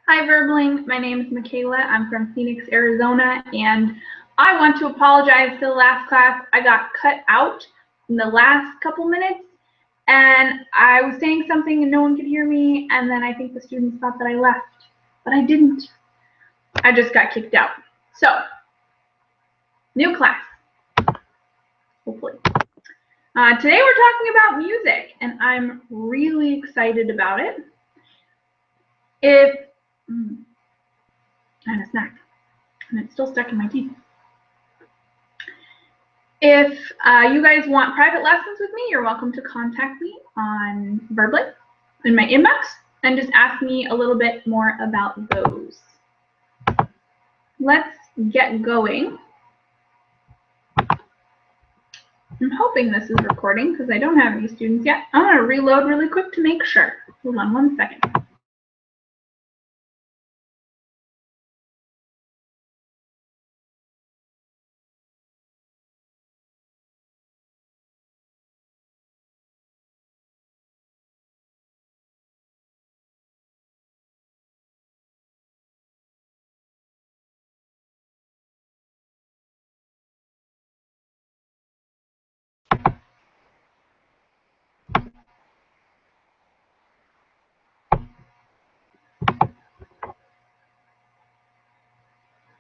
Hi, Verbling. My name is Michaela. I'm from Phoenix, Arizona, and I want to apologize to the last class. I got cut out in the last couple minutes, and I was saying something and no one could hear me, and then I think the students thought that I left, but I didn't. I just got kicked out. So, new class, hopefully. Today we're talking about music, and I'm really excited about it. I had a snack, and it's still stuck in my teeth. If you guys want private lessons with me, you're welcome to contact me on Verbling in my inbox and just ask me a little bit more about those. Let's get going. I'm hoping this is recording because I don't have any students yet. I'm going to reload really quick to make sure. Hold on 1 second.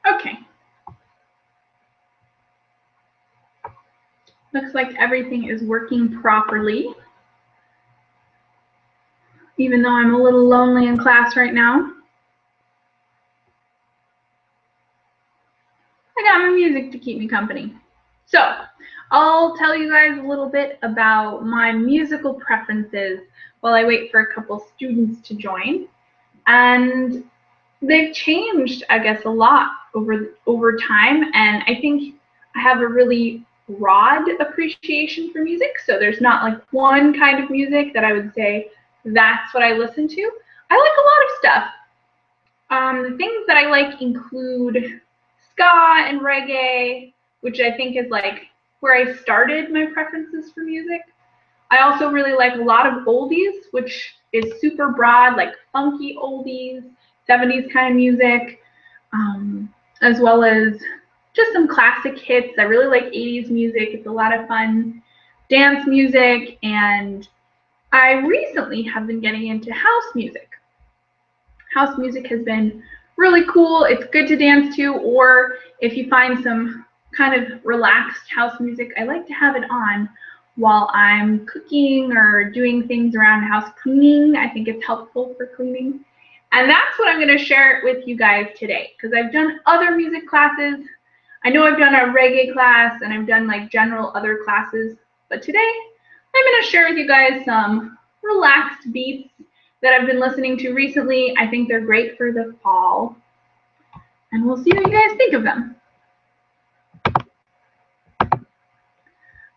Okay. Looks like everything is working properly. Even though I'm a little lonely in class right now. I got my music to keep me company. So, I'll tell you guys a little bit about my musical preferences while I wait for a couple students to join. And they've changed, I guess, a lot over time, and I think I have a really broad appreciation for music. So there's not like one kind of music that I would say that's what I listen to. I like a lot of stuff. The things that I like include ska and reggae, which I think is like where I started my preferences for music. I also really like a lot of oldies, which is super broad, like funky oldies, 70s kind of music, as well as just some classic hits. I really like 80s music. It's a lot of fun. Dance music, and I recently have been getting into house music. House music has been really cool. It's good to dance to, or if you find some kind of relaxed house music, I like to have it on while I'm cooking or doing things around house cleaning. I think it's helpful for cleaning. And that's what I'm going to share with you guys today, because I've done other music classes. I know I've done a reggae class and I've done like general other classes, but today I'm going to share with you guys some relaxed beats that I've been listening to recently. I think they're great for the fall, and we'll see what you guys think of them.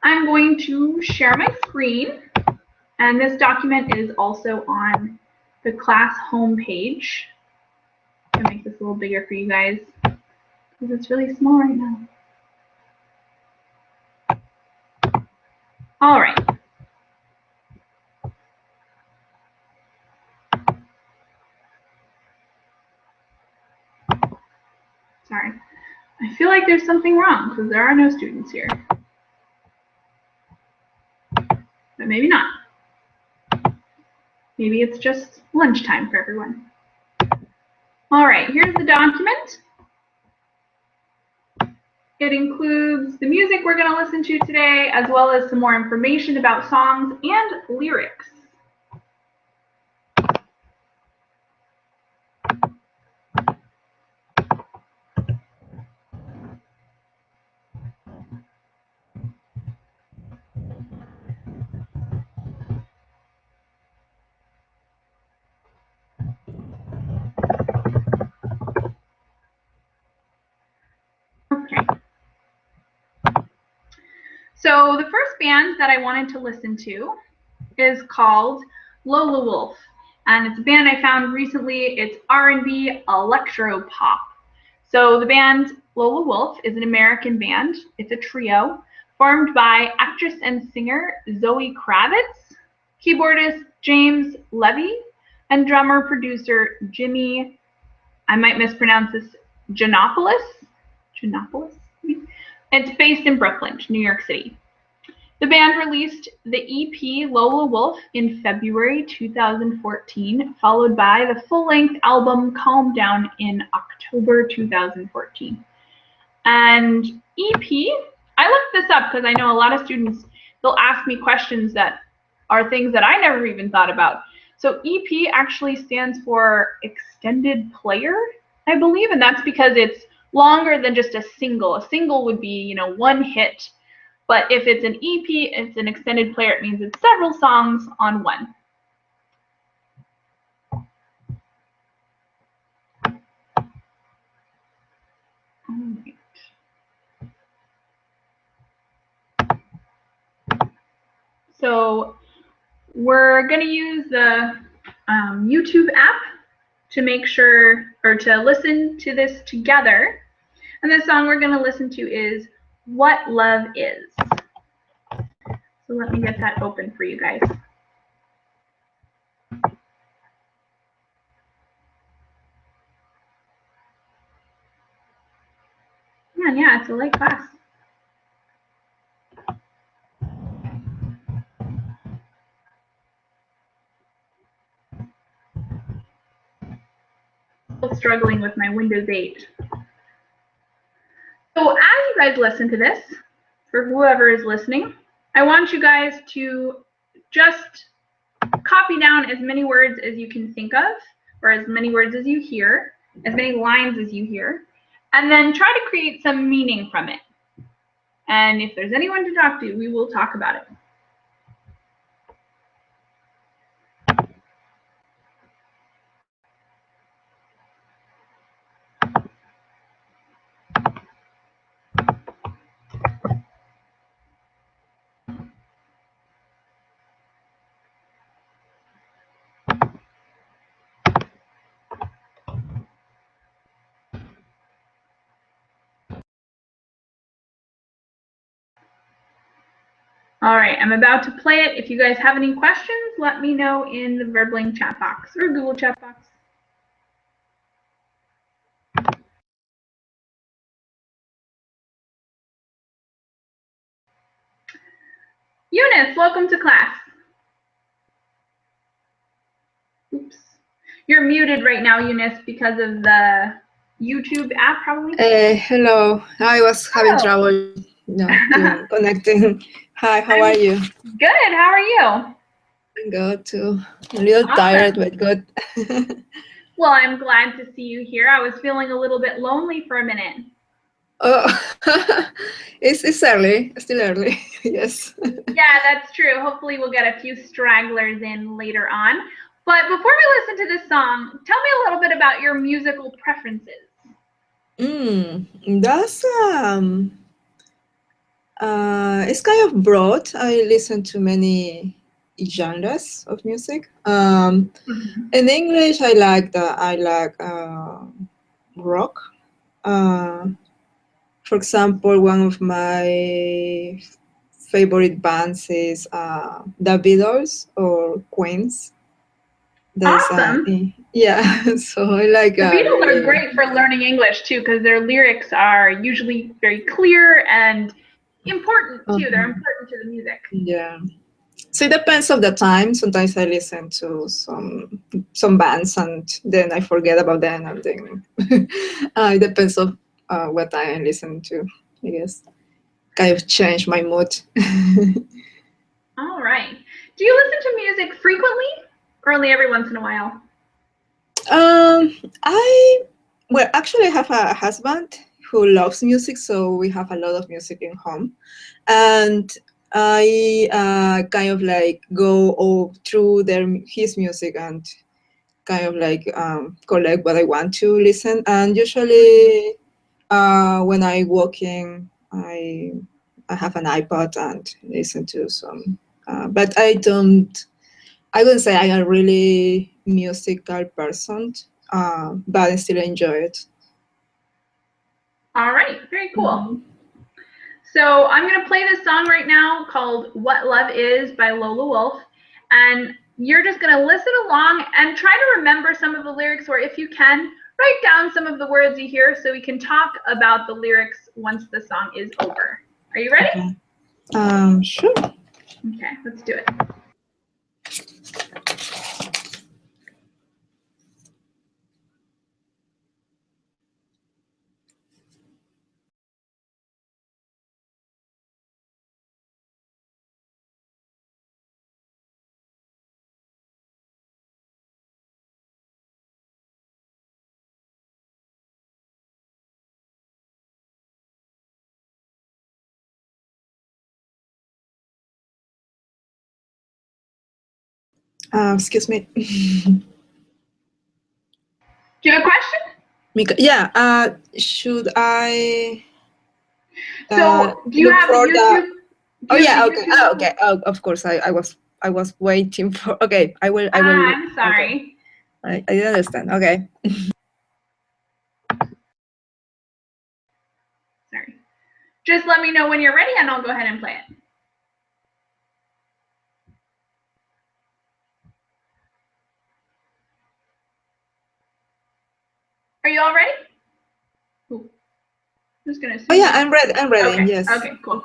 I'm going to share my screen, and this document is also on the class homepage. I'm going to make this a little bigger for you guys because it's really small right now. All right. Sorry. I feel like there's something wrong because there are no students here. But maybe not. Maybe it's just lunchtime for everyone. All right, here's the document. It includes the music we're going to listen to today, as well as some more information about songs and lyrics. Okay. So the first band that I wanted to listen to is called Lola Wolf, and it's a band I found recently. It's R&B electro pop. So the band Lola Wolf is an American band. It's a trio formed by actress and singer Zoe Kravitz, keyboardist James Levy, and drummer producer Jimmy I might mispronounce this, Janopolis. Janopolis? It's based in Brooklyn, New York City. The band released the EP Lola Wolf in February 2014, followed by the full-length album Calm Down in October 2014. And EP, I looked this up because I know a lot of students, they'll ask me questions that are things that I never even thought about. So EP actually stands for Extended Player, I believe, and that's because it's longer than just a single. A single would be, one hit. But if it's an EP, it's an extended player, it means it's several songs on one. All right. So we're going to use the YouTube app to make sure, or to listen to this together. And the song we're going to listen to is What Love Is. So let me get that open for you guys. Yeah, it's a light class. Still struggling with my Windows 8. So as you guys listen to this, for whoever is listening, I want you guys to just copy down as many words as you can think of, or as many words as you hear, as many lines as you hear, and then try to create some meaning from it. And if there's anyone to talk to, we will talk about it. All right, I'm about to play it. If you guys have any questions, let me know in the Verbling chat box or Google chat box. Eunice, welcome to class. Oops. You're muted right now, Eunice, because of the YouTube app, probably. Hello. I was having trouble connecting. Hi, how are you? Good. How are you? I'm good too. A little tired, but good. Well, I'm glad to see you here. I was feeling a little bit lonely for a minute. Oh, it's early. Still early. Yes. Yeah, that's true. Hopefully we'll get a few stragglers in later on. But before we listen to this song, tell me a little bit about your musical preferences. That's it's kind of broad. I listen to many genres of music. In English, I like rock. For example, one of my favorite bands is the Beatles or Queens. Awesome. Yeah, so I like. The Beatles are great for learning English too, because their lyrics are usually very clear and important too. They're important to the music. Yeah. So it depends on the time. Sometimes I listen to some bands and then I forget about them, and then it depends on what I listen to. I guess kind of change my mood. All right. Do you listen to music frequently, or only every once in a while? I actually have a husband who loves music, so we have a lot of music in home, and I kind of like go through his music and kind of like collect what I want to listen. And usually when I walking, I have an iPod and listen to some. But I wouldn't say I'm a really musical person, but I still enjoy it. All right, very cool. So I'm going to play this song right now called What Love Is by Lola Wolf. And you're just going to listen along and try to remember some of the lyrics, or if you can, write down some of the words you hear so we can talk about the lyrics once the song is over. Are you ready? Okay. Sure. Okay, let's do it. Excuse me. Do you have a question? Yeah. Should I? So, do you look have a for YouTube? Oh yeah. Okay. YouTube? Oh, okay. Oh, of course. I was waiting for. Okay. I will. I'm sorry. Okay. I didn't understand. Okay. Sorry. Just let me know when you're ready, and I'll go ahead and play it. Are you all ready? Ooh. I'm just gonna. Oh yeah, I'm ready. I'm ready. Okay. Yes. Okay. Cool.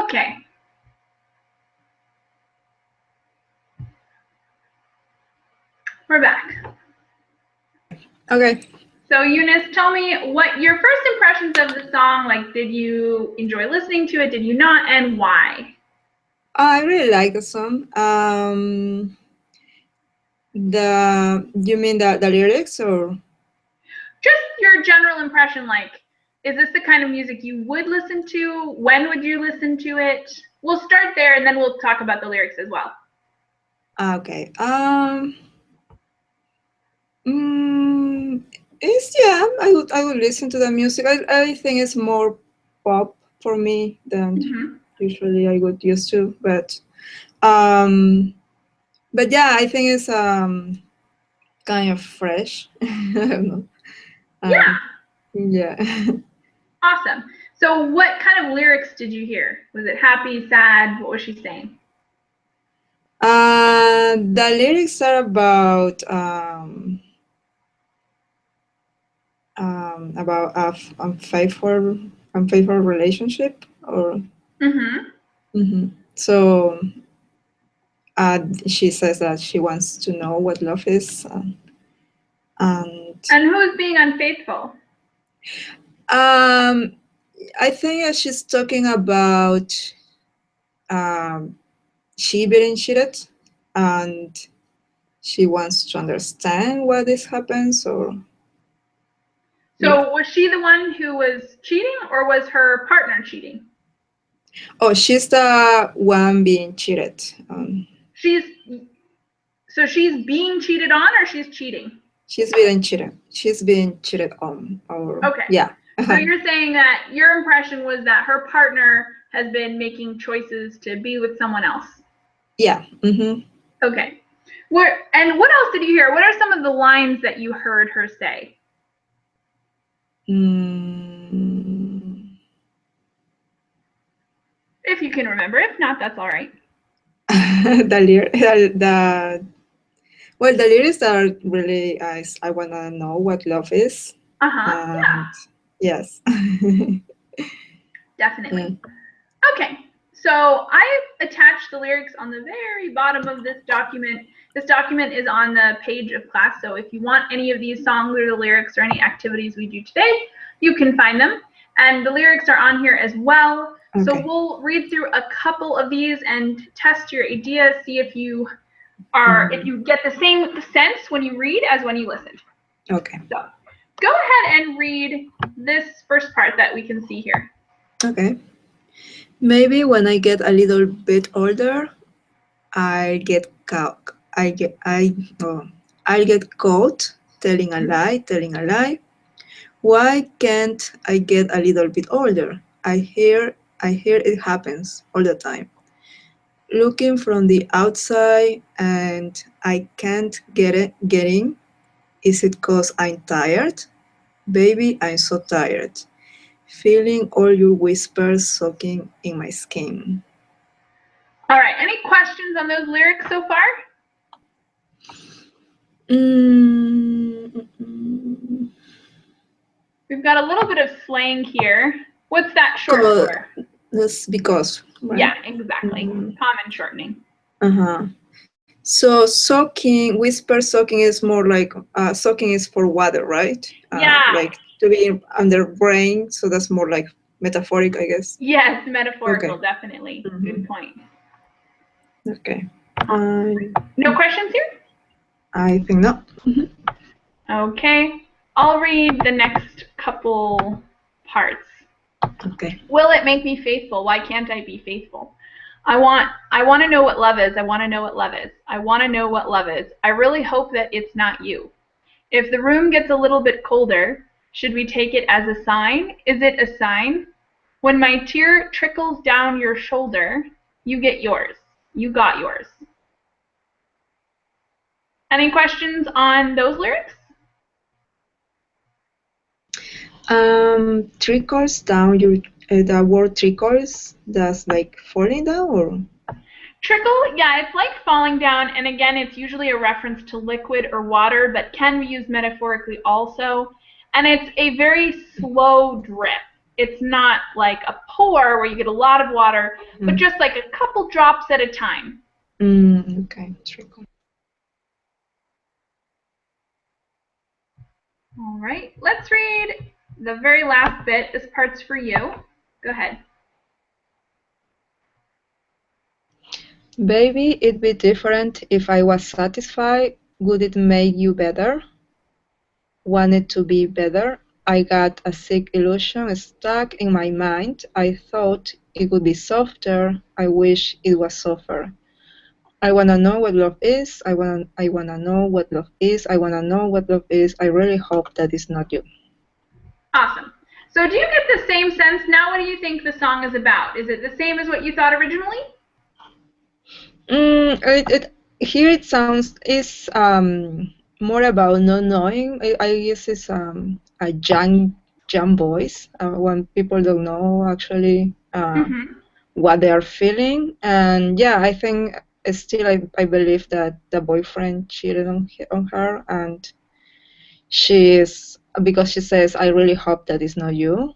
Okay. We're back. Okay. So Eunice, tell me what your first impressions of the song. Like, did you enjoy listening to it? Did you not, and why? I really like the song. You mean the lyrics or? Just your general impression, like, is this the kind of music you would listen to? When would you listen to it? We'll start there and then we'll talk about the lyrics as well. Okay. It's yeah. I would listen to the music. I think it's more pop for me than usually I would used to. But yeah, I think it's kind of fresh. I don't know. Yeah. Yeah. Awesome. So what kind of lyrics did you hear? Was it happy, sad? What was she saying? The lyrics are about unfaithful relationship or. So she says that she wants to know what love is, and who's being unfaithful? I think she's talking about she being cheated, and she wants to understand why this happens, or. So was she the one who was cheating, or was her partner cheating? Oh, she's the one being cheated. So she's being cheated on, or she's cheating? She's being cheated. She's being cheated on. Or okay. Yeah. So you're saying that your impression was that her partner has been making choices to be with someone else. Yeah. Okay. And what else did you hear? What are some of the lines that you heard her say? If you can remember. If not, that's all right. Well, the lyrics are really, I want to know what love is. Yeah. Yes. Definitely. Okay. So I attached the lyrics on the very bottom of this document. This document is on the page of class, so if you want any of these songs or the lyrics or any activities we do today, you can find them. And the lyrics are on here as well. Okay. So we'll read through a couple of these and test your ideas, see if you if you get the same sense when you read as when you listen. Okay. So go ahead and read this first part that we can see here. Okay. Maybe when I get a little bit older, I'll get caught telling a lie. Why can't I get a little bit older? I hear it happens all the time. Looking from the outside and I can't get in. Is it 'cause I'm tired? Baby, I'm so tired. Feeling all your whispers soaking in my skin. All right, any questions on those lyrics so far? We've got a little bit of slang here. What's that short for? That's because. Right? Yeah, exactly. Common shortening. So whisper soaking is more like soaking is for water, right? Yeah. Like to be under rain, so that's more like metaphoric, I guess. Yes, metaphorical, okay. Definitely. Good point. Okay. No questions here? I think not. Okay. I'll read the next couple parts. Okay. Will it make me faithful? Why can't I be faithful? I want to know what love is. I want to know what love is. I want to know what love is. I really hope that it's not you. If the room gets a little bit colder, should we take it as a sign? Is it a sign? When my tear trickles down your shoulder, you get yours. You got yours. Any questions on those lyrics? Trickles down the word trickles, that's like falling down or? Trickle, yeah, it's like falling down, and again, it's usually a reference to liquid or water, but can be used metaphorically also. And it's a very slow drip. It's not like a pour where you get a lot of water, but just like a couple drops at a time. Okay, trickle. All right, let's read the very last bit. This part's for you. Go ahead. Baby, it'd be different if I was satisfied would it make you better? Wanted to be better. I got a sick illusion stuck in my mind. I thought it would be softer. I wish it was softer. I wanna know what love is. I wanna know what love is. I wanna know what love is. I really hope that it's not you. Awesome. So do you get the same sense now? What do you think the song is about? Is it the same as what you thought originally? Here it sounds is more about not knowing. I guess it's a young voice when people don't know actually what they are feeling. And yeah, I think still I believe that the boyfriend cheated on her, and she is because she says, "I really hope that it's not you."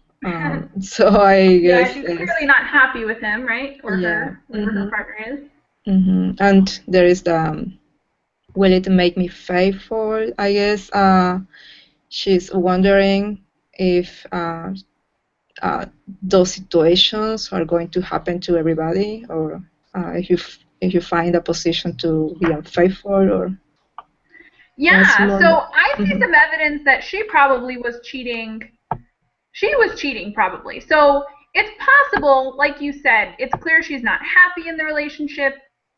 So I Yeah, guess she's it's, clearly not happy with him, right? Or yeah. her, whoever her partner is. And there is the will it make me faithful? I guess she's wondering if those situations are going to happen to everybody, or if you find a position to be unfaithful, or Yeah, so I see Mhm. some evidence that she probably was cheating. She was cheating, probably. So it's possible, like you said, it's clear she's not happy in the relationship.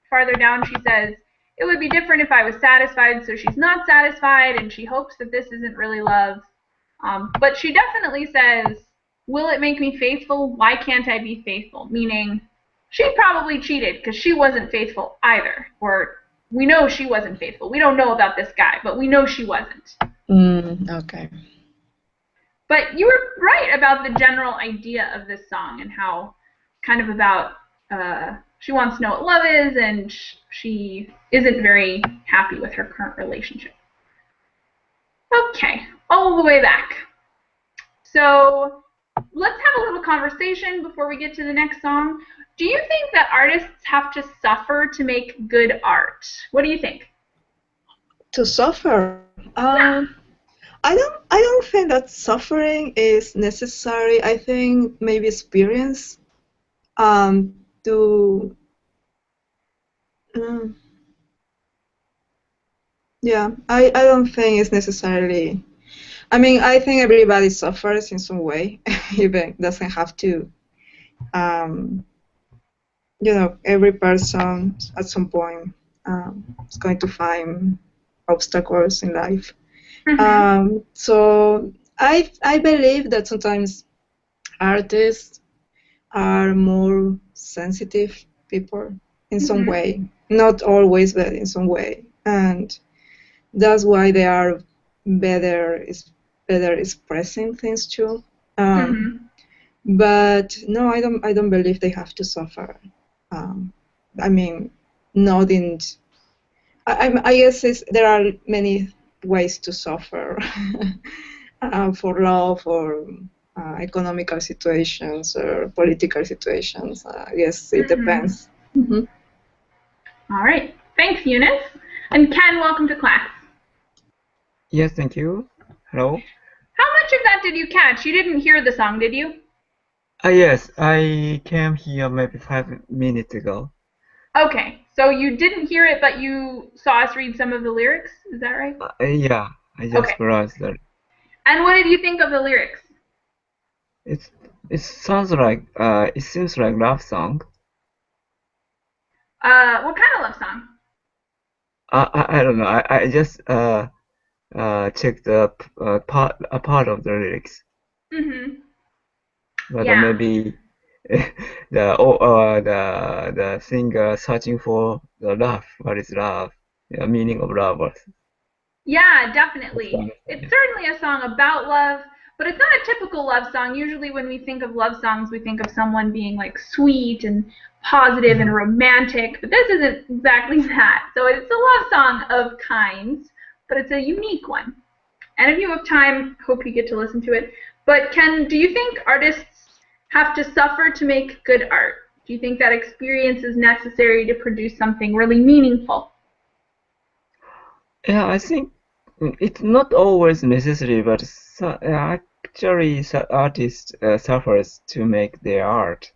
Farther down, she says, it would be different if I was satisfied, so she's not satisfied, and she hopes that this isn't really love. But she definitely says, will it make me faithful? Why can't I be faithful? Meaning, she probably cheated because she wasn't faithful either. Or we know she wasn't faithful. We don't know about this guy, but we know she wasn't. Okay. But you were right about the general idea of this song and how kind of about she wants to know what love is, and she isn't very happy with her current relationship. Okay, all the way back. So let's have a little conversation before we get to the next song. Do you think that artists have to suffer to make good art? What do you think? To suffer. Yeah. I don't think that suffering is necessary. I think maybe experience to mm, yeah, I don't think it's necessarily. I mean, I think everybody suffers in some way, even doesn't have to. Um, every person at some point is going to find obstacles in life. So I believe that sometimes artists are more sensitive people in some way, not always, but in some way, and that's why they are better expressing things too. But no, I don't believe they have to suffer. I mean, not in. I guess there are many ways to suffer for love or economical situations or political situations. Yes, it depends. All right. Thanks, Eunice. And Ken, welcome to class. Yes, thank you. Hello. How much of that did you catch? You didn't hear the song, did you? Yes, I came here maybe 5 minutes ago. Okay, so you didn't hear it, but you saw us read some of the lyrics. Is that right? Yeah, I just browsed that. And what did you think of the lyrics? It sounds like it seems like love song. What kind of love song? I don't know. I just checked a part of the lyrics. But Yeah. maybe the singer searching for the love. What is love? The meaning of love. Yeah, definitely. It's certainly a song about love, but it's not a typical love song. Usually when we think of love songs, we think of someone being like sweet and positive and romantic, but this isn't exactly that. So it's a love song of kinds, but it's a unique one. And if you have time, hope you get to listen to it. But Ken, do you think artists have to suffer to make good art? Do you think that experience is necessary to produce something really meaningful? Yeah, I think it's not always necessary, but actually, artists suffers to make their art.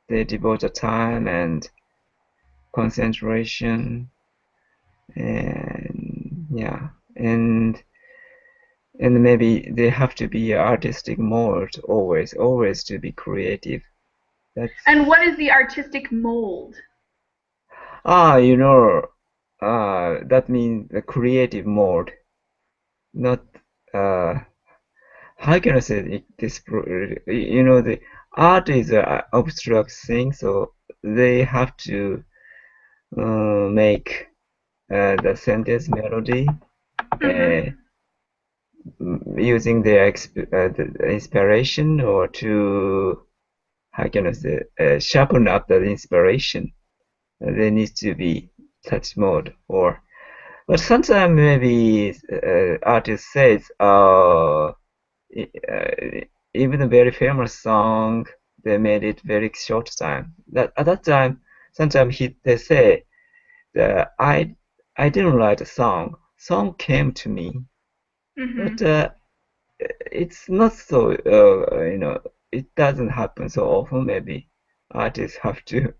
They devote the time and concentration, and Yeah, and maybe they have to be artistic mode always to be creative. That's And what is the artistic mold? you know, that means the creative mode, not how can I say it, this? The art is an abstract thing, so they have to make the sentence melody uh, using their the inspiration or to how can I say sharpen up the inspiration. There needs to be such mode or but sometimes maybe artist says even a very famous song they made it very short time that at that time sometimes they say that I didn't write a song came to me but it's not so it doesn't happen so often maybe artists have to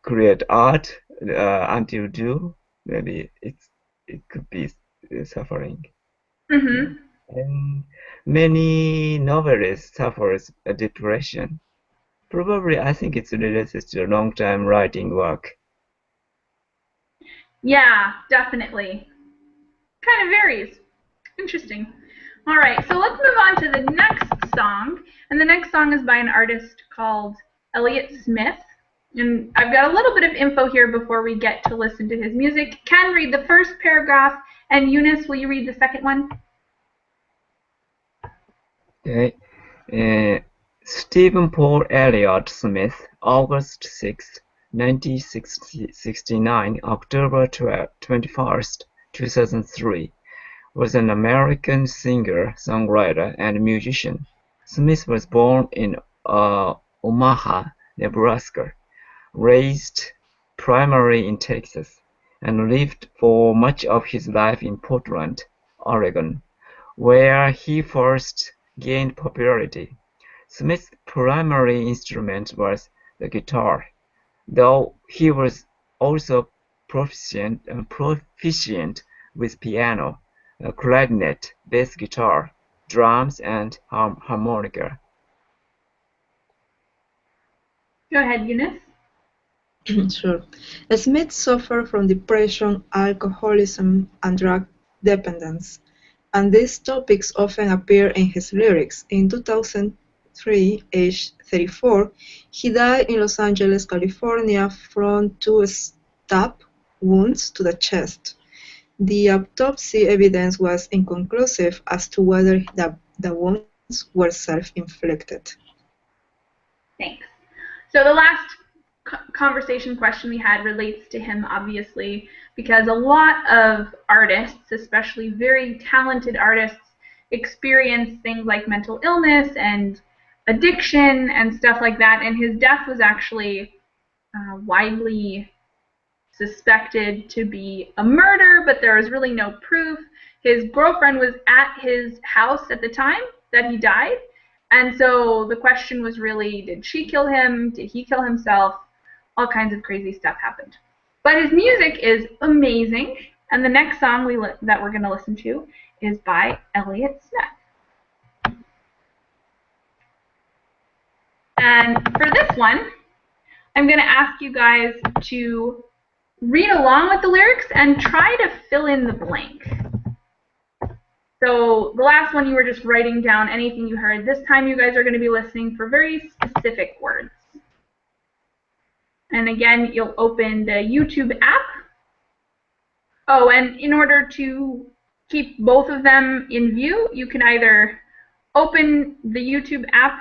create art until do maybe it could be suffering yeah. Mm-hmm. And many novelists suffers a depression probably I think it's related to long time writing work. Yeah, definitely. Kind of varies. Interesting. All right, so let's move on to the next song. And the next song is by an artist called Elliott Smith. And I've got a little bit of info here before we get to listen to his music. Ken, read the first paragraph, and Eunice, will you read the second one? Okay. Stephen Paul Elliott Smith, August 6, 1969, October 21st, 2003, was an American singer, songwriter, and musician. Smith was born in Omaha, Nebraska, raised primarily in Texas, and lived for much of his life in Portland, Oregon, where he first gained popularity. Smith's primary instrument was the guitar, though he was also proficient with piano, clarinet, bass guitar, drums, and harmonica. Go ahead, Eunice. Sure. Smith suffered from depression, alcoholism, and drug dependence, and these topics often appear in his lyrics. In 2003, aged 34, he died in Los Angeles, California from two stab wounds to the chest. The autopsy evidence was inconclusive as to whether the wounds were self-inflicted. Thanks. So the last conversation question we had relates to him, obviously, because a lot of artists, especially very talented artists, experience things like mental illness and addiction and stuff like that. And his death was actually widely suspected to be a murder, but there was really no proof. His girlfriend was at his house at the time that he died. And so the question was really, did she kill him? Did he kill himself? All kinds of crazy stuff happened. But his music is amazing. And the next song that we're going to listen to is by Elliott Smith. And for this one, I'm going to ask you guys to read along with the lyrics and try to fill in the blank. So the last one you were just writing down anything you heard. This time you guys are going to be listening for very specific words. And again, you'll open the YouTube app. Oh, and in order to keep both of them in view, you can either open the YouTube app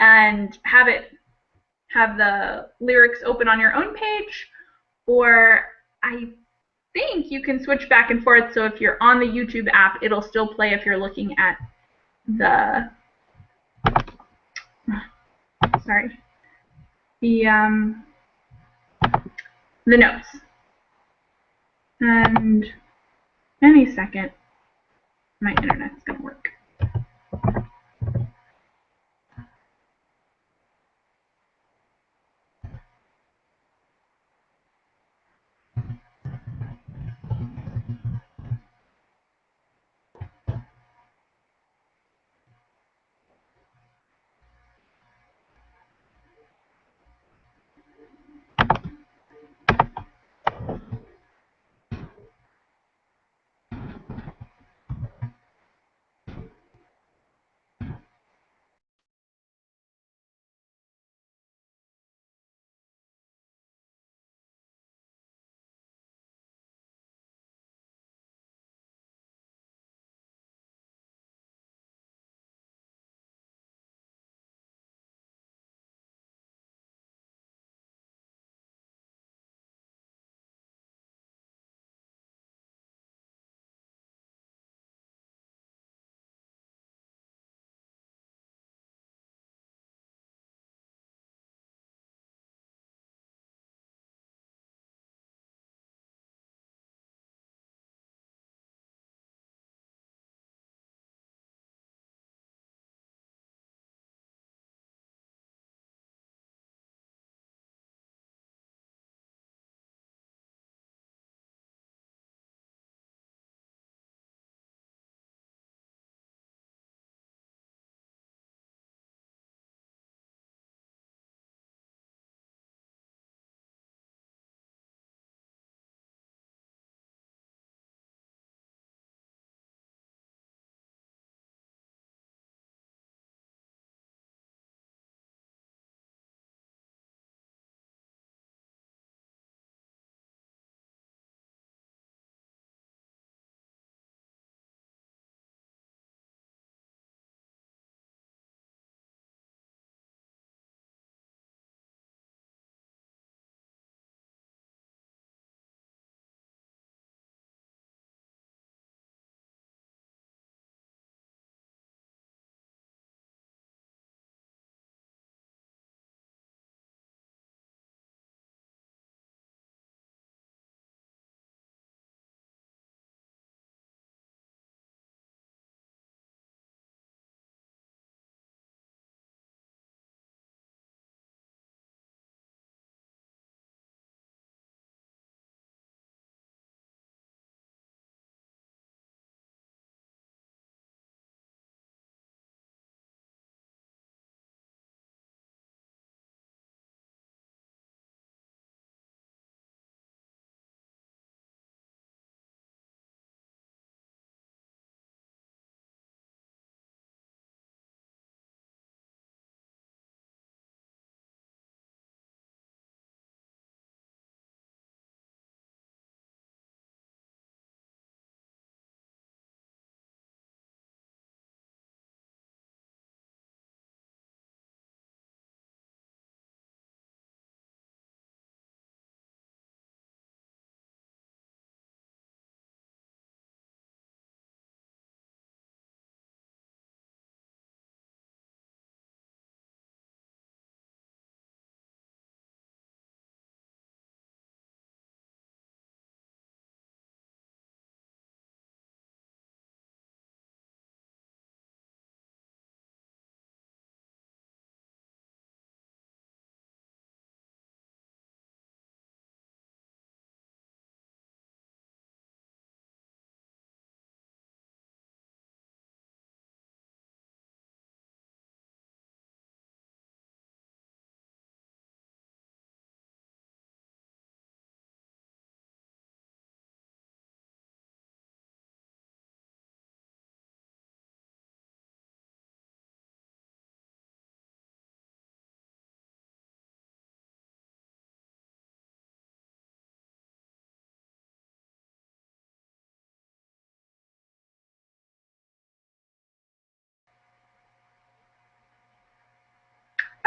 and have the lyrics open on your own page, or I think you can switch back and forth, so if you're on the YouTube app, it'll still play if you're looking at the the notes. And any second, my internet's gonna work.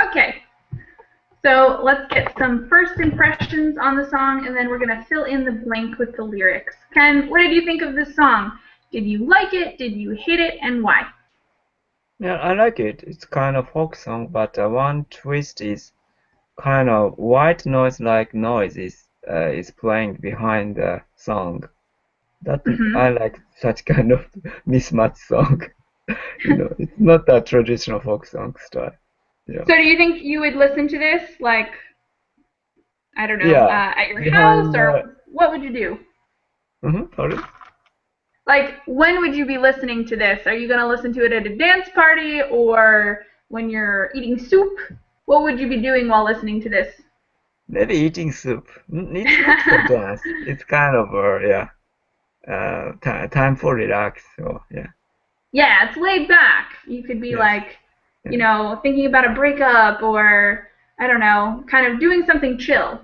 Okay, so let's get some first impressions on the song, and then we're going to fill in the blank with the lyrics. Ken, what did you think of this song? Did you like it? Did you hate it? And why? Yeah, I like it. It's kind of folk song, but one twist is kind of white noise-like noise is playing behind the song. That I like such kind of mismatch song. It's not a traditional folk song style. Yeah. So do you think you would listen to this, like, I don't know, Yeah. at your house, Behind or what would you do? Pardon? Like, when would you be listening to this? Are you going to listen to it at a dance party or when you're eating soup? What would you be doing while listening to this? Maybe eating soup. It's not for dance. It's kind of time for relax. So yeah. Yeah, it's laid back. You could be Yes. like, thinking about a breakup or, I don't know, kind of doing something chill.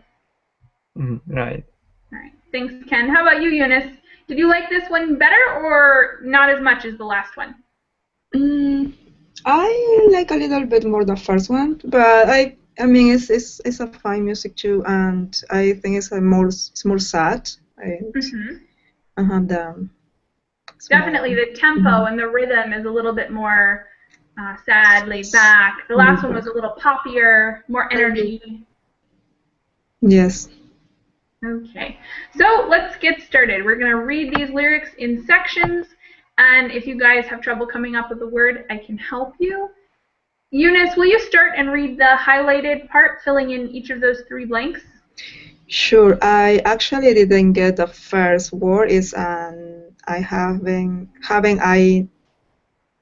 Right. All right. Thanks, Ken. How about you, Eunice? Did you like this one better or not as much as the last one? I like a little bit more the first one, but I mean it's a fine music too, and I think it's more sad. Definitely, the tempo and the rhythm is a little bit more sad, laid back. The last one was a little poppier, more energy. Yes. Okay, so let's get started. We're going to read these lyrics in sections, and if you guys have trouble coming up with a word, I can help you. Eunice, will you start and read the highlighted part, filling in each of those 3 blanks? Sure. I actually didn't get the first word. Is I haven't I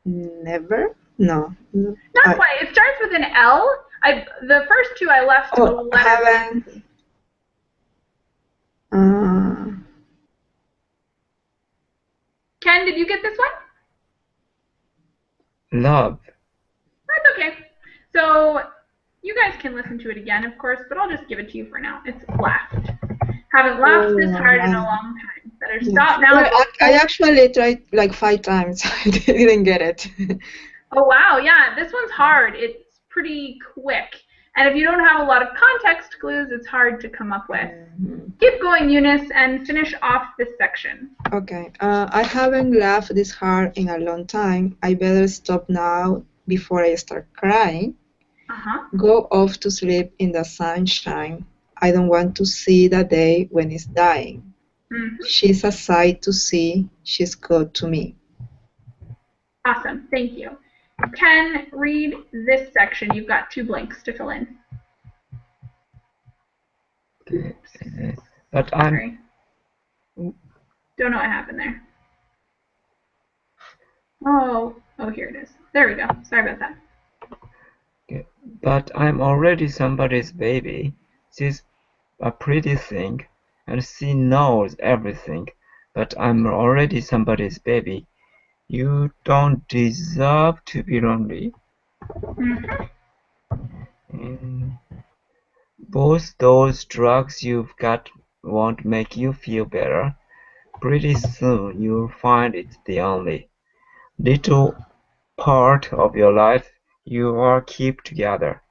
never? No. Not quite. It starts with an L. The first 2 I left the letter. Haven't. Ken, did you get this one? Love. That's okay. So you guys can listen to it again, of course, but I'll just give it to you for now. It's laughed. Haven't laughed this hard in a long time. Better stop now. Well, I actually tried like 5 times. I didn't get it. Oh, wow. Yeah, this one's hard. It's pretty quick. And if you don't have a lot of context clues, it's hard to come up with. Keep going, Eunice, and finish off this section. Okay. I haven't laughed this hard in a long time. I better stop now before I start crying. Go off to sleep in the sunshine. I don't want to see the day when it's dying. She's a sight to see. She's good to me. Awesome. Thank you. Ken, read this section. You've got 2 blanks to fill in. Okay. But I'm... Sorry. Don't know what happened there. Oh, here it is. There we go. Sorry about that. Okay. But I'm already somebody's baby. She's a pretty thing, and she knows everything. But I'm already somebody's baby. You don't deserve to be lonely. Both those drugs you've got won't make you feel better. Pretty soon you'll find it's the only little part of your life you all keep together.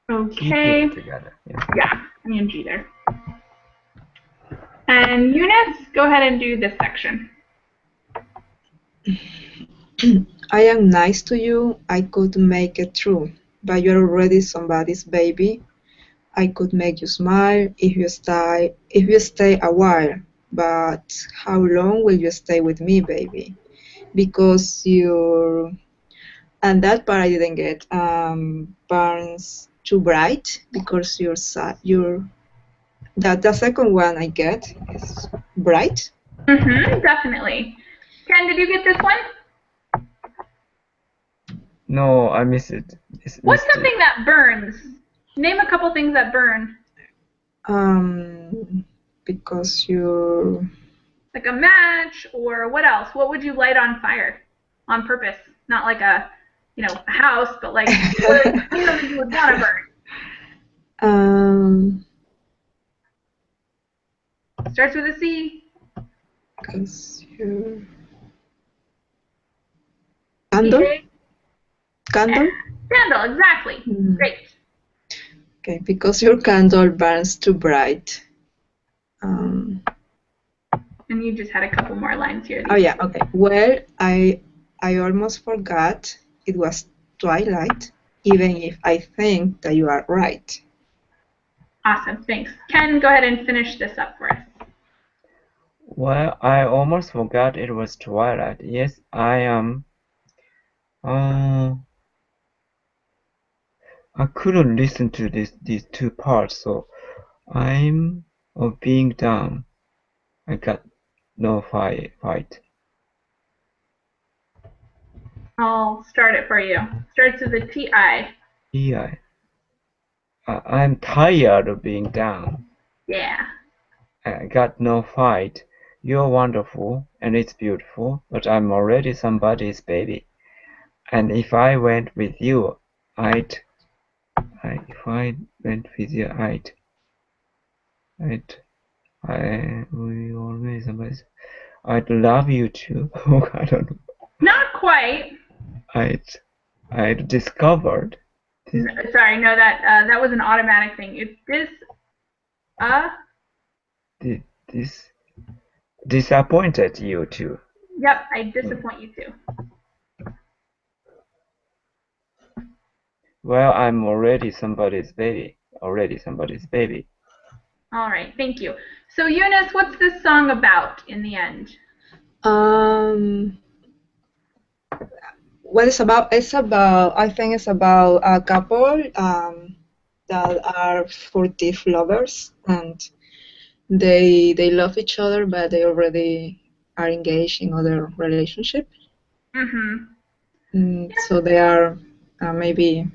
Okay. Keep it together. Yeah, ing there. And Eunice, go ahead and do this section. I am nice to you. I could make it true, but you're already somebody's baby. I could make you smile if you stay a while. But how long will you stay with me, baby? Because you're, and that part I didn't get. Burns too bright because you're the second one I get is bright. Definitely. Ken, did you get this one? No, I miss it. What's something that burns? Name a couple things that burn. Because you're... Like a match, or what else? What would you light on fire on purpose? Not like a house, but like something you would want to burn. Starts with a C. Because your candle? PA? Candle? Candle, exactly. Mm. Great. Okay, because your candle burns too bright. Um, And you just had a couple more lines here. oh yeah, okay. Well, I almost forgot it was twilight, even if I think that you are right. Awesome, thanks. Ken, go ahead and finish this up for us. Well, I almost forgot it was twilight. Yes, I am. I couldn't listen to these two parts, so I'm of being down. I got no fight. I'll start it for you. Starts with a T-I. Yeah, I'm tired of being down. Yeah. I got no fight. You're wonderful and it's beautiful, but I'm already somebody's baby. And if I went with you, I'd if I went with you, we always, I'd love you too. Oh, I don't know. Not quite. I'd discovered Sorry, no, that was an automatic thing. It's this disappointed you too. Yep, I disappoint you too. Well, I'm already somebody's baby. All right, thank you. So Eunice, what's this song about in the end? What it's about? I think it's about a couple that are furtive lovers, and they love each other, but they already are engaged in other relationship. So they are maybe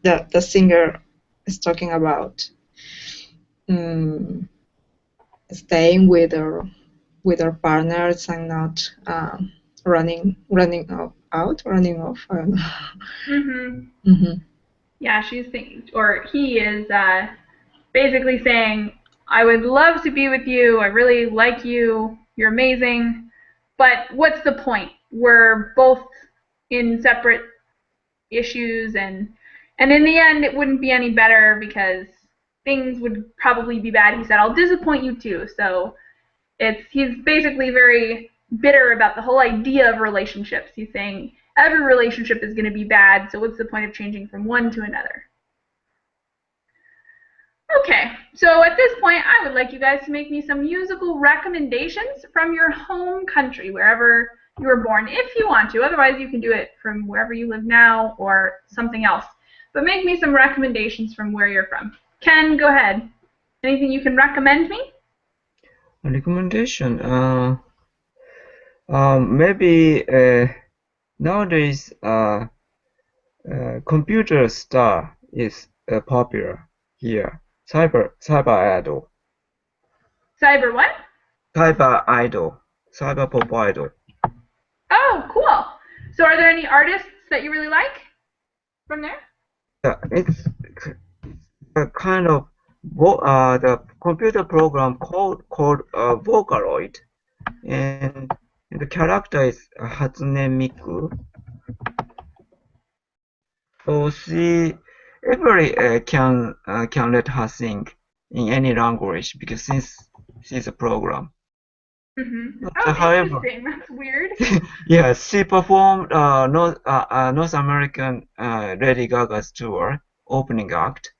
the singer is talking about staying with their partners and not running off. I don't know. Yeah, she's thinking, or he is basically saying, I would love to be with you. I really like you. You're amazing. But what's the point? We're both in separate issues, and in the end, it wouldn't be any better because things would probably be bad. He said, I'll disappoint you too. So he's basically very bitter about the whole idea of relationships. He's saying every relationship is going to be bad, so what's the point of changing from one to another? Okay, so at this point, I would like you guys to make me some musical recommendations from your home country, wherever you were born, if you want to. Otherwise, you can do it from wherever you live now or something else. But make me some recommendations from where you're from. Ken, go ahead. Anything you can recommend me? A recommendation? Maybe nowadays computer star is popular here. Cyber idol. Cyber what? Cyber idol. Cyber pop idol. Oh, cool. So are there any artists that you really like from there? Yeah, it's a kind of the computer program called Vocaloid, and the character is Hatsune Miku. So she everybody can let her sing in any language because since she's a program. Oh, However, interesting. That's weird. yes, she performed North American Lady Gaga's tour opening act.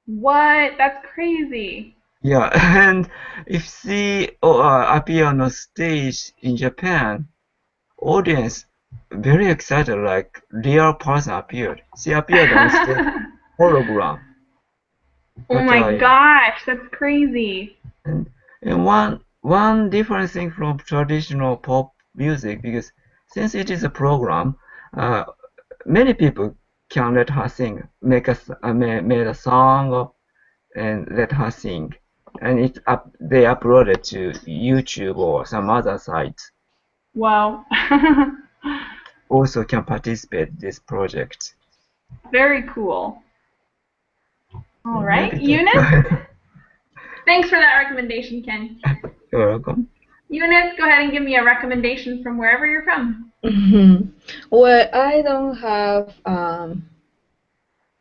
What? That's crazy. Yeah, and if she appear on a stage in Japan, audience very excited, like real person appeared. She appeared on stage, hologram. Oh my gosh, that's crazy. And one different thing from traditional pop music, because since it is a program, many people can let her sing, made a song and let her sing, and they upload it to YouTube or some other sites. Wow. Also can participate in this project. Very cool. All right, Eunice. Thanks for that recommendation, Ken. You're welcome. Eunice, go ahead and give me a recommendation from wherever you're from. Well, I don't have a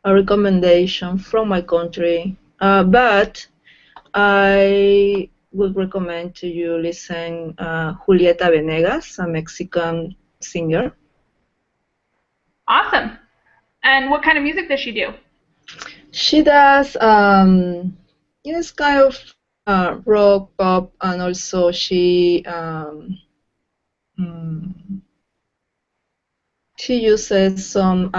recommendation from my country, but I would recommend to you listen Julieta Venegas, a Mexican singer. Awesome. And what kind of music does she do? She does yes, kind of rock, pop, and also mm, she uses some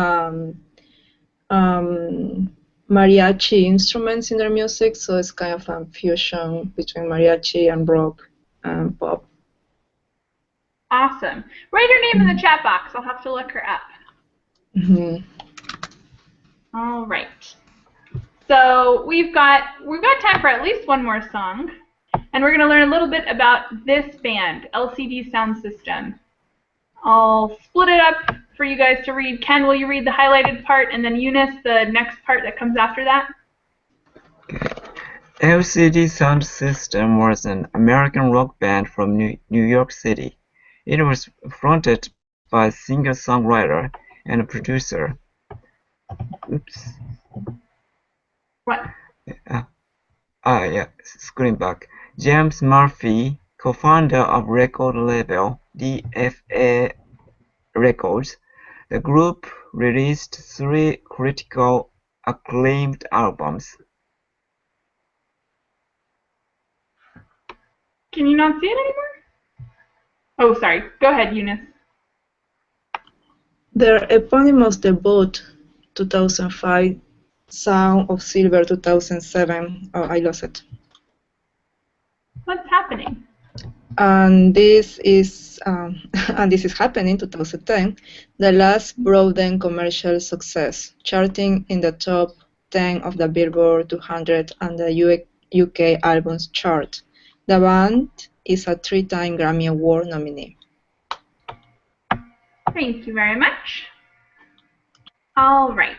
mariachi instruments in their music, so it's kind of a fusion between mariachi and rock and pop. Awesome. Write her name in the chat box. I'll have to look her up. All right. So we've got time for at least one more song, and we're going to learn a little bit about this band, LCD Sound System. I'll split it up for you guys to read. Ken, will you read the highlighted part, and then Eunice, the next part that comes after that? LCD Sound System was an American rock band from New York City. It was fronted by singer-songwriter and producer. Oops. What? Yeah, screen back. James Murphy, co-founder of record label DFA Records. The group released 3 critical acclaimed albums. Can you not see it anymore? Oh, sorry. Go ahead, Eunice. Their eponymous debut, 2005, Sound of Silver, 2007. Oh, I lost it. What's happening? And this is happening 2010, the last broadened commercial success, charting in the top 10 of the Billboard 200 and the UK Albums chart. The band is a 3-time Grammy Award nominee. Thank you very much. All right.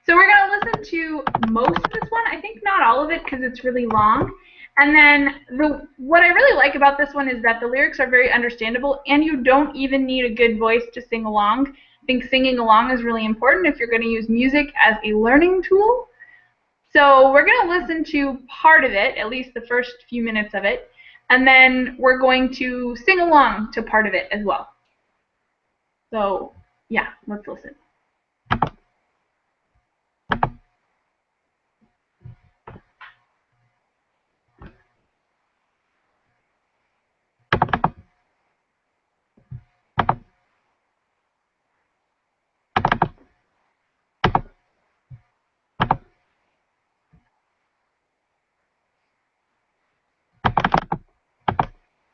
So we're going to listen to most of this one. I think not all of it because it's really long. And then what I really like about this one is that the lyrics are very understandable, and you don't even need a good voice to sing along. I think singing along is really important if you're going to use music as a learning tool. So we're going to listen to part of it, at least the first few minutes of it, and then we're going to sing along to part of it as well. So yeah, let's listen.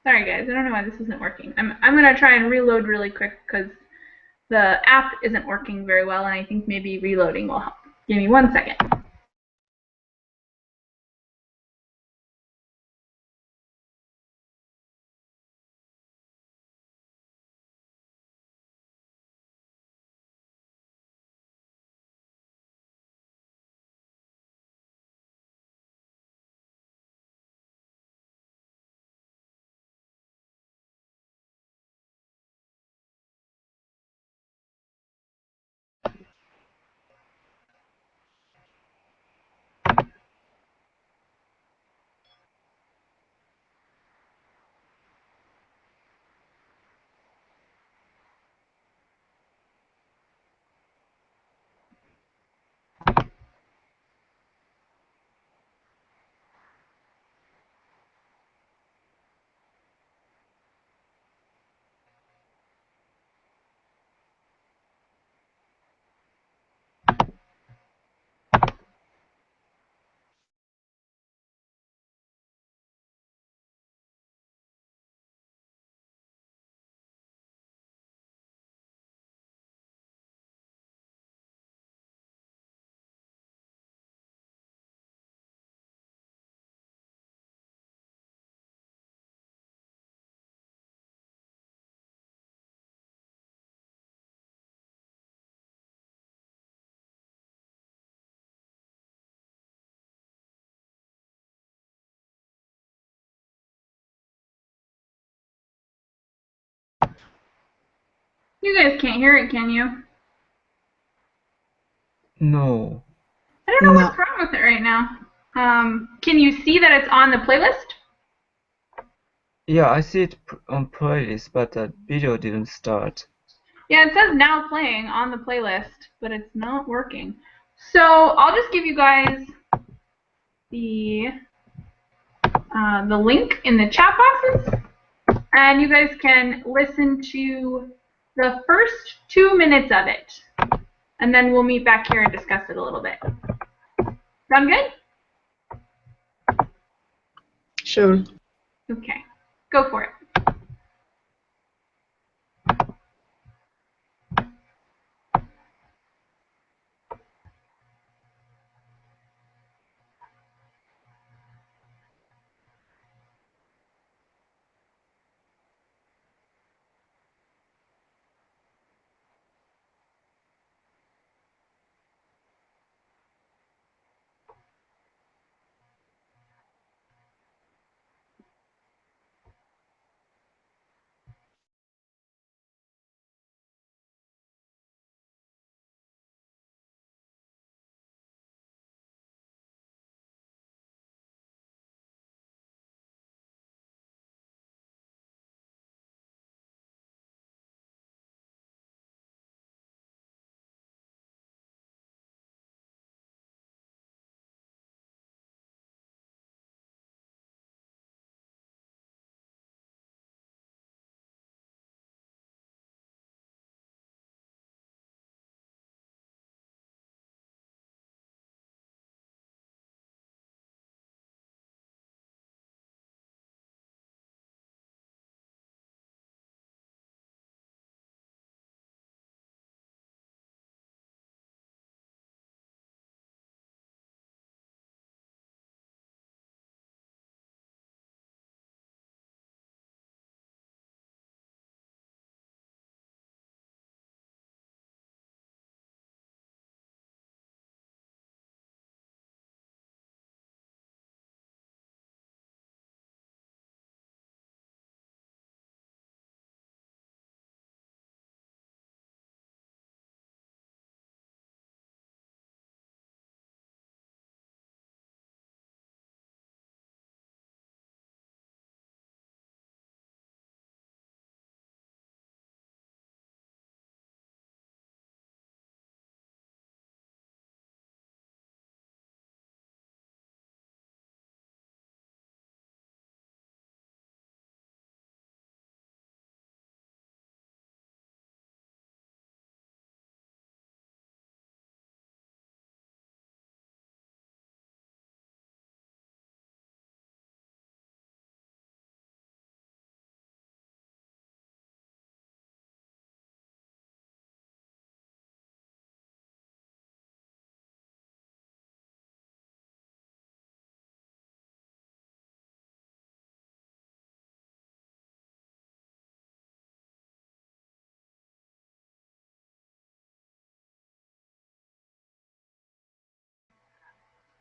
Sorry guys, I don't know why this isn't working. I'm going to try and reload really quick because the app isn't working very well, and I think maybe reloading will help. Give me 1 second. You guys can't hear it, can you? No. I don't know No. what's wrong with it right now. Can you see that it's on the playlist? Yeah, I see it on playlist, but the video didn't start. Yeah, it says now playing on the playlist, but it's not working. So I'll just give you guys the link in the chat boxes, and you guys can listen to the first 2 minutes of it, and then we'll meet back here and discuss it a little bit. Sound good? Sure. Okay, go for it.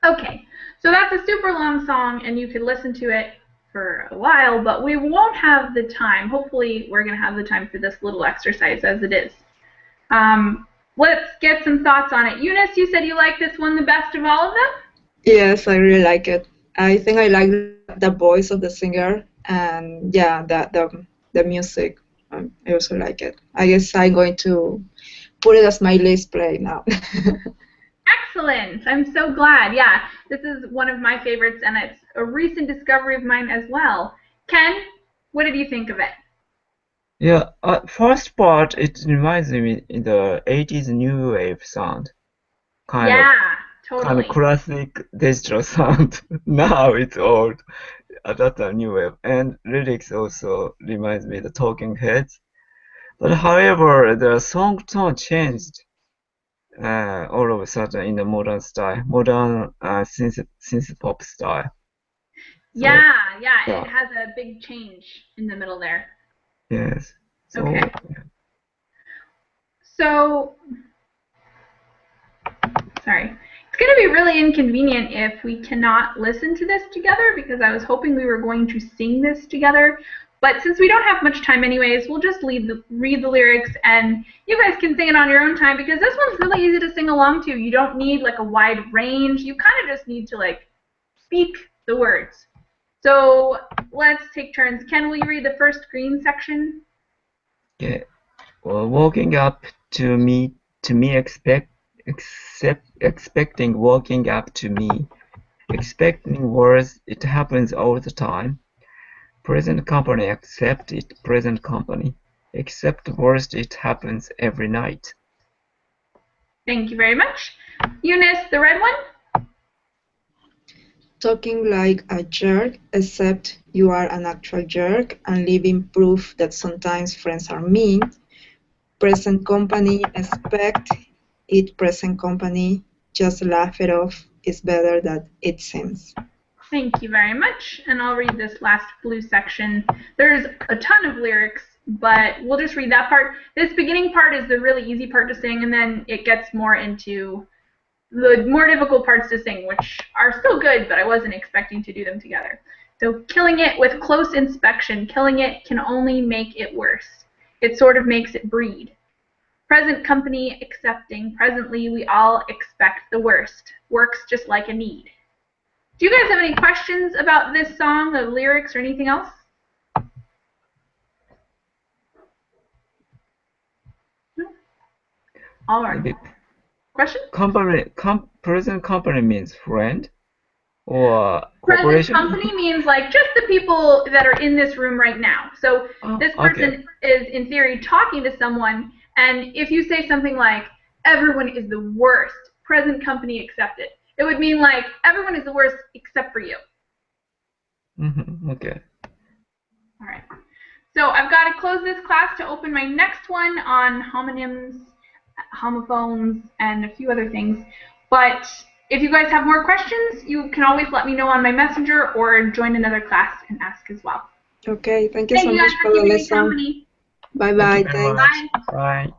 Okay, so that's a super long song, and you could listen to it for a while, but we won't have the time. Hopefully, we're going to have the time for this little exercise as it is. Let's get some thoughts on it. Eunice, you said you like this one the best of all of them? Yes, I really like it. I think I like the voice of the singer, and yeah, the music. I also like it. I guess I'm going to put it as my list play now. Excellent. I'm so glad. Yeah, this is one of my favorites, and it's a recent discovery of mine as well. Ken, what did you think of it? Yeah, first part, it reminds me in the 80s new wave sound. Kind Yeah, of totally. classic digital sound. Now it's old. That time new wave. And lyrics also reminds me the Talking Heads. But however, the song tone changed all of a sudden in the modern style, modern synth pop style. So, Yeah, yeah. it has a big change in the middle there. Yes. So, Okay. So, sorry. It's going to be really inconvenient if we cannot listen to this together, because I was hoping we were going to sing this together, But since we don't have much time anyways, we'll just read the lyrics, and you guys can sing it on your own time, because this one's really easy to sing along to. You don't need like a wide range. You kind of just need to like speak the words. So let's take turns. Ken, will you read the first green section? Okay. Well, walking up to me, expecting walking up to me, expecting words, it happens all the time. Present company, accept it, present company. Except worst, it happens every night. Thank you very much. Eunice, the red one? Talking like a jerk, except you are an actual jerk, and living proof that sometimes friends are mean. Present company, expect it, present company, just laugh it off. It's better than it seems. Thank you very much. And I'll read this last blue section. There's a ton of lyrics, but we'll just read that part. This beginning part is the really easy part to sing, and then it gets more into the more difficult parts to sing, which are still good, but I wasn't expecting to do them together. So, killing it with close inspection. Killing it can only make it worse. It sort of makes it breed. Present company, accepting. Presently, we all expect the worst. Works just like a need. Do you guys have any questions about this song, the lyrics, or anything else? No? All right. Maybe Question? present company means friend or Present corporation? company means like just the people that are in this room right now. So this person is, in theory, talking to someone, and if you say something like, everyone is the worst, present company accepted, it would mean like, everyone is the worst except for you. Okay. All right. So I've got to close this class to open my next one on homonyms, homophones, and a few other things. But if you guys have more questions, you can always let me know on my messenger or join another class and ask as well. Okay, thank you so much for the lesson. Bye-bye. Thank you very much. Bye.